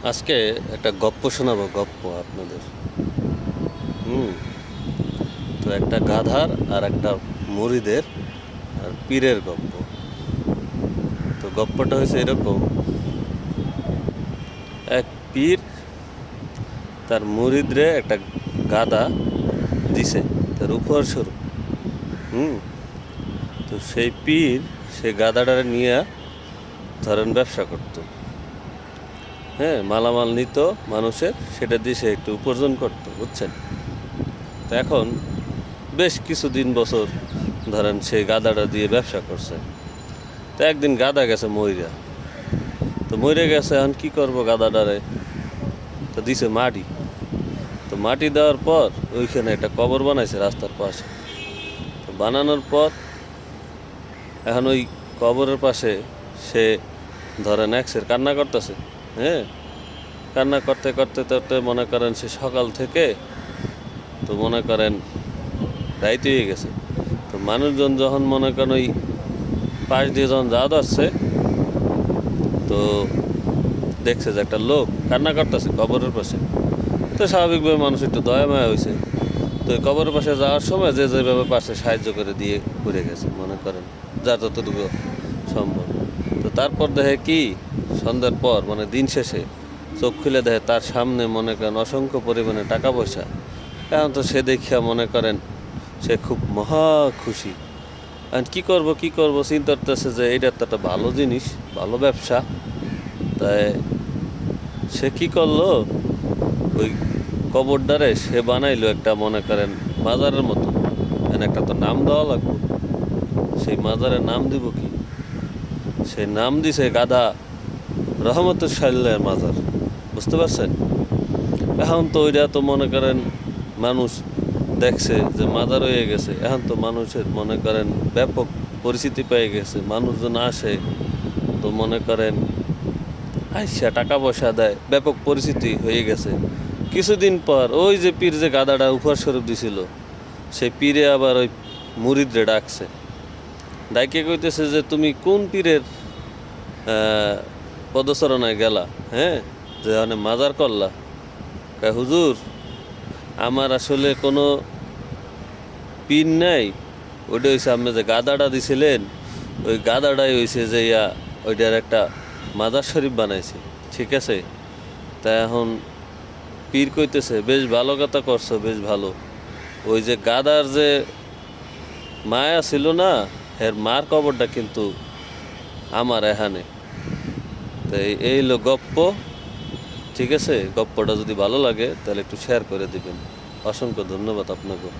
আজকে একটা গপ্প শোনাবো, গপ্প আপনাদের। হুম। তো একটা গাধার আর একটা মুরিদের আর পীরের গপ্প। তো গপ্পটা হয়েছে এরকম: এক পীর তার মুরিদরে একটা গাধা দিছে তার উপহার স্বরূপ। হুম। তো সেই পীর সেই গাধাটারে নিয়ে ধরেন ব্যবসা করতো। হ্যাঁ, মালামাল নিত মানুষের, সেটা দিয়ে সে একটু উপার্জন করতো, বুঝছেন। তো এখন বেশ কিছুদিন বছর ধরেন সেই গাধাটা দিয়ে ব্যবসা করছে। তো একদিন গাধা গেছে মইরা। তো মরে গেছে, এখন কি করবো গাধাটারে? তো দিছে মাটি। তো মাটি দেওয়ার পর ওইখানে একটা কবর বানাইছে রাস্তার পাশে। তো বানানোর পর এখন ওই কবরের পাশে সে ধরেন একসের কান্না করতেছে। হ্যাঁ, কান্না করতে করতে করতে মনে করেন সে সকাল থেকে তো মনে করেন রাইত হয়ে গেছে। তো মানুষজন যখন মনে করেন ওই পাশ দিয়ে যখন যাওয়া যাচ্ছে, তো দেখছে যে একটা লোক কান্না করতেছে কবরের পাশে। তো স্বাভাবিকভাবে মানুষ একটু দয়া মায়া হয়েছে। তো ওই কবরের পাশে যাওয়ার সময় যে যেভাবে পাশে সাহায্য করে দিয়ে ঘুরে গেছে, মনে করেন যার যতটুকু সম্ভব। তো তারপর দেখে কি, সন্ধ্যার পর মানে দিন শেষে চোখ খুলে দেখে তার সামনে মনে করেন অসংখ্য পরিমাণে টাকা পয়সা। এখন তো সে দেখিয়া মনে করেন সে খুব মহা খুশি। আর কি করব চিন্তা করতেছে যে এইটা তো একটা ভালো জিনিস, ভালো ব্যবসা। তাই সে কি করলো, ওই কবরটারে সে বানাইলো একটা মনে করেন মাজারের মতো। এখানে একটা তো নাম দেওয়া লাগবে। সেই মাজারের নাম দিব কি? সেই নাম দিছে গাধা রহমতুল সাল্লার মাজার। বুঝতে পারছেন? এখন তো ওইটা তো মনে করেন মানুষ দেখছে যে মাজার হয়ে গেছে, এখন তো মানুষের মনে করেন ব্যাপক পরিচিতি পেয়ে গেছে, মানুষজন আসে। তো মনে করেন আইসা টাকা পয়সা দেয়, ব্যাপক পরিচিতি হয়ে গেছে। কিছুদিন পর ওই যে পীর যে গাধাটা উপহার স্বরূপ দিছিল, সেই পীরে আবার ওই মুরিদরে ডাকছে। ডাইকে কইতেছে যে তুমি কোন পীরের পদচারণায় গেলা? হ্যাঁ, যে মাজার করলা। হুজুর, আমার আসলে কোনো পীর নাই। ওইটা হয়েছে আপনি যে গাদাটা দিছিলেন, ওই গাদাটাই হয়েছে যে ওইটার একটা মাজার শরীফ বানাইছে। ঠিক আছে। তা এখন পীর কইতেছে বেশ ভালো কথা করছো, বেশ ভালো। ওই যে গাদার যে মায়া ছিল না, এর মার কবরটা কিন্তু আমার এখানে। তাই এই হলো গপ্প। ঠিক আছে, গপ্পটা যদি ভালো লাগে তাহলে একটু শেয়ার করে দিবেন। অসংখ্য ধন্যবাদ আপনাকে।